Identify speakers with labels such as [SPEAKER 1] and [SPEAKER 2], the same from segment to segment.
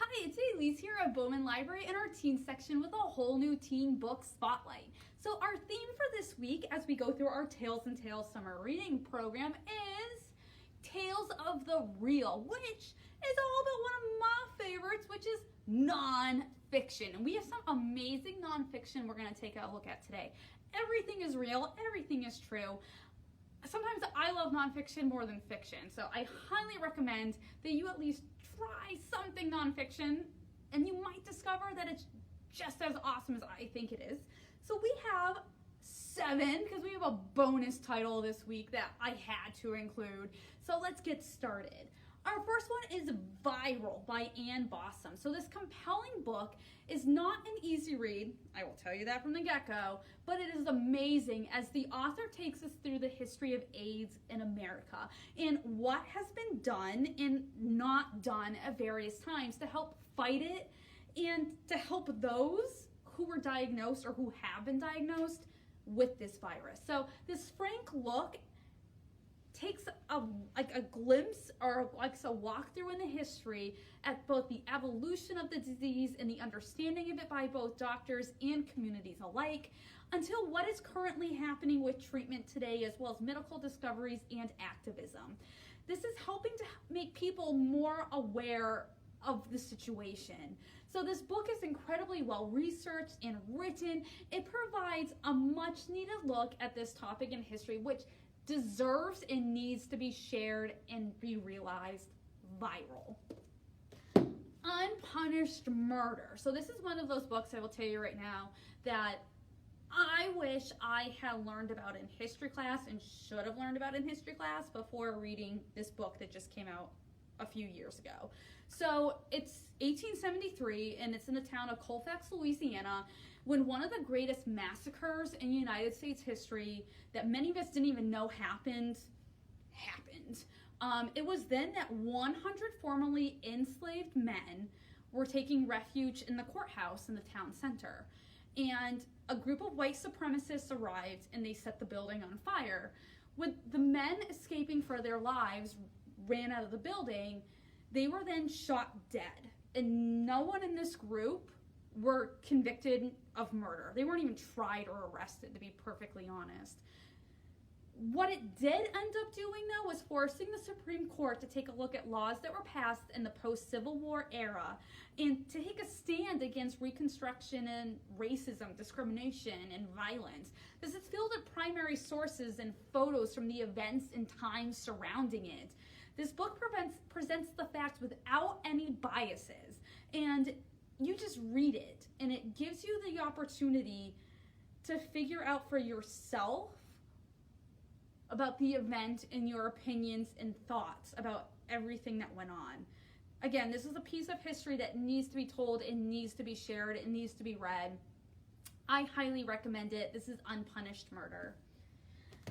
[SPEAKER 1] Hi, it's Elise here at Bowman Library in our teen section with a whole new teen book spotlight. So our theme for this week as we go through our Tales and Tales summer reading program is Tales of the Real, which is all about one of my favorites, which is nonfiction. And we have some amazing nonfiction we're going to take a look at today. Everything is real, everything is true. Sometimes I love nonfiction more than fiction, so I highly recommend that you at least try something nonfiction, and you might discover that it's just as awesome as I think it is. So we have 7, because we have a bonus title this week that I had to include. So let's get started. Our first one is Viral by Ann Bossum. So this compelling book is not an easy read, I will tell you that from the get-go, but it is amazing as the author takes us through the history of AIDS in America and what has been done and not done at various times to help fight it and to help those who were diagnosed or who have been diagnosed with this virus. So this frank look takes a glimpse or like a walkthrough in the history at both the evolution of the disease and the understanding of it by both doctors and communities alike, until what is currently happening with treatment today, as well as medical discoveries and activism. This is helping to make people more aware of the situation. So this book is incredibly well researched and written. It provides a much needed look at this topic in history, which deserves and needs to be shared and be realized. Viral. Unpunished Murder. So this is one of those books, I will tell you right now, that I wish I had learned about in history class and should have learned about in history class before reading this book that just came out a few years ago. So it's 1873 and it's in the town of Colfax, Louisiana, when one of the greatest massacres in United States history that many of us didn't even know happened. It was then that 100 formerly enslaved men were taking refuge in the courthouse in the town center. And a group of white supremacists arrived and they set the building on fire. With the men escaping for their lives ran out of the building, they were then shot dead. And no one in this group were convicted of murder. They weren't even tried or arrested, to be perfectly honest. What it did end up doing, though, was forcing the Supreme Court to take a look at laws that were passed in the post-Civil War era and to take a stand against Reconstruction and racism, discrimination, and violence. This is filled with primary sources and photos from the events and times surrounding it. This book presents the facts without any biases, and you just read it, and it gives you the opportunity to figure out for yourself about the event and your opinions and thoughts about everything that went on. Again, this is a piece of history that needs to be told, it needs to be shared, it needs to be read. I highly recommend it. This is Unpunished Murder.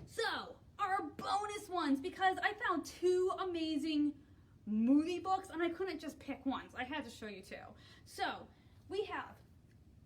[SPEAKER 1] So, our bonus ones, because I found 2 amazing movie books and I couldn't just pick ones. I had to show you 2. So, we have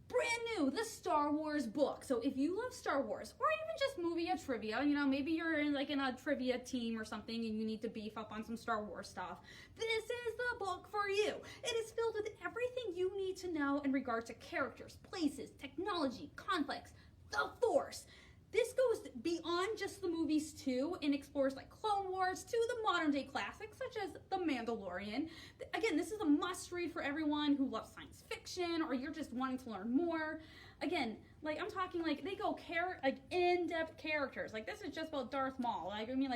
[SPEAKER 1] brand new, the Star Wars book. So if you love Star Wars, or even just movie or trivia, maybe you're in a trivia team or something and you need to beef up on some Star Wars stuff, this is the book for you. It is filled with everything you need to know in regard to characters, places, technology, conflicts, the Force. This goes beyond just the movies too and explores like Clone Wars to the modern day classics such as The Mandalorian. Again, this is a must read for everyone who loves science fiction or you're just wanting to learn more. Again, I'm talking they go in-depth characters. This is just about Darth Maul.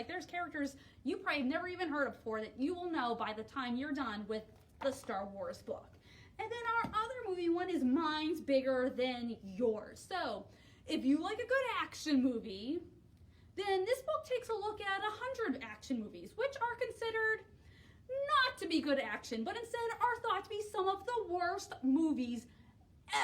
[SPEAKER 1] There's characters you probably have never even heard of before that you will know by the time you're done with the Star Wars book. And then our other movie one is Mine's Bigger Than Yours. So, if you like a good action movie, then this book takes a look at 100 action movies, which are considered not to be good action, but instead are thought to be some of the worst movies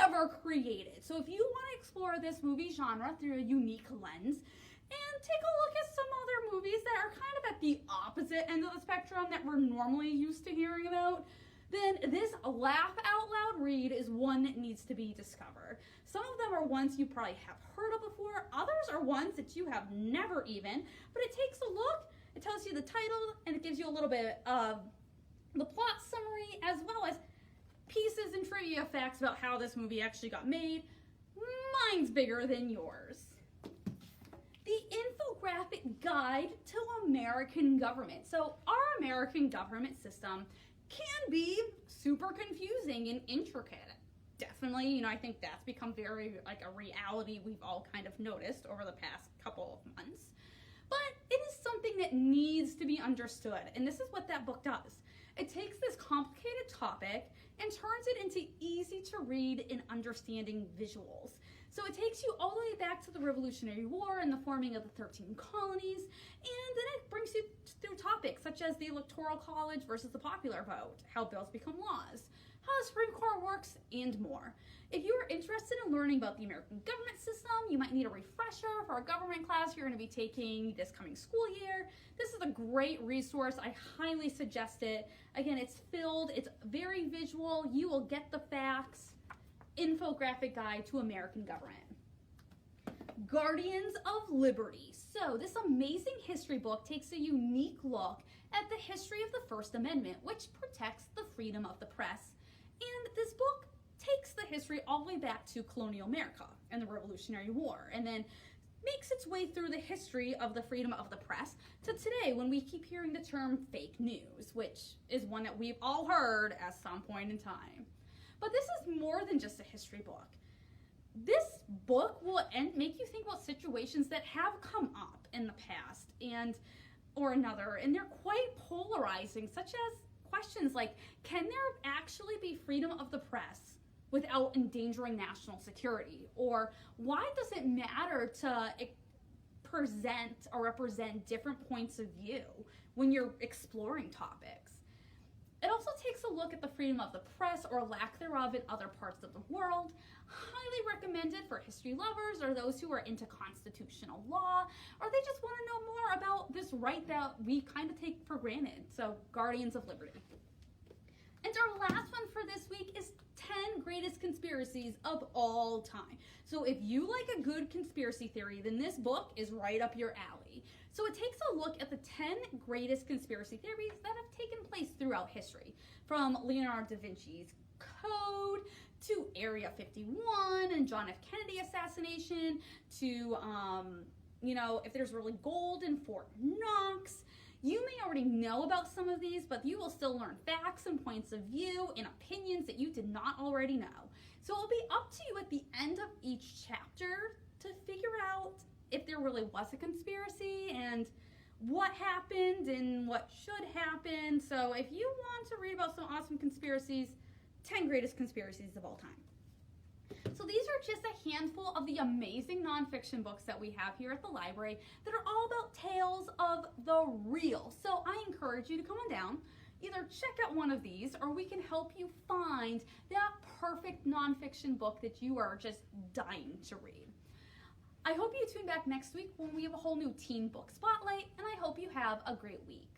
[SPEAKER 1] ever created. So if you want to explore this movie genre through a unique lens, and take a look at some other movies that are kind of at the opposite end of the spectrum that we're normally used to hearing about, then this laugh out loud read is one that needs to be discovered. Some of them are ones you probably have heard of before, others are ones that you have never even, but it takes a look, it tells you the title, and it gives you a little bit of the plot summary, as well as trivia facts about how this movie actually got made. Mine's bigger than yours. The Infographic Guide to American Government. So our American government system can be super confusing and intricate. Definitely, I think that's become very like a reality we've all kind of noticed over the past couple of months. But it is something that needs to be understood, and this is what that book does. It takes this complicated topic and turns it into easy to read and understanding visuals. So it takes you all the way back to the Revolutionary War and the forming of the 13 colonies, and then it brings you through topics such as the Electoral College versus the popular vote, how bills become laws, how the Supreme Court works, and more. If you are interested in learning about the American government system, you might need a refresher for a government class you're going to be taking this coming school year. This is a great resource. I highly suggest it. Again, it's very visual. You will get the facts. Infographic Guide to American Government. Guardians of Liberty. So this amazing history book takes a unique look at the history of the First Amendment, which protects the freedom of the press. And this book takes the history all the way back to colonial America and the Revolutionary War, and then makes its way through the history of the freedom of the press to today, when we keep hearing the term fake news, which is one that we've all heard at some point in time. But this is more than just a history book. This book will make you think about situations that have come up in the past or another, and they're quite polarizing, such as questions like, can there actually be freedom of the press without endangering national security? Or why does it matter to present or represent different points of view when you're exploring topics? It also takes a look at the freedom of the press, or lack thereof, in other parts of the world. Highly recommended for history lovers or those who are into constitutional law, or they just want to know more about this right that we kind of take for granted. So, Guardians of Liberty. And our last one for this week is 10 Greatest Conspiracies of All Time. So if you like a good conspiracy theory, then this book is right up your alley. So it takes a look at the 10 greatest conspiracy theories that have taken place throughout history, from Leonardo da Vinci's Code to Area 51 and John F. Kennedy assassination to, if there's really gold in Fort Knox. You may already know about some of these, but you will still learn facts and points of view and opinions that you did not already know. So it'll be up to you at the end of each chapter to figure out if there really was a conspiracy and what happened and what should happen. So if you want to read about some awesome conspiracies, 10 Greatest Conspiracies of All Time. So these are just a handful of the amazing nonfiction books that we have here at the library that are all about tales of the real. So I encourage you to come on down, either check out one of these, or we can help you find that perfect nonfiction book that you are just dying to read. I hope you tune back next week when we have a whole new teen book spotlight, and I hope you have a great week.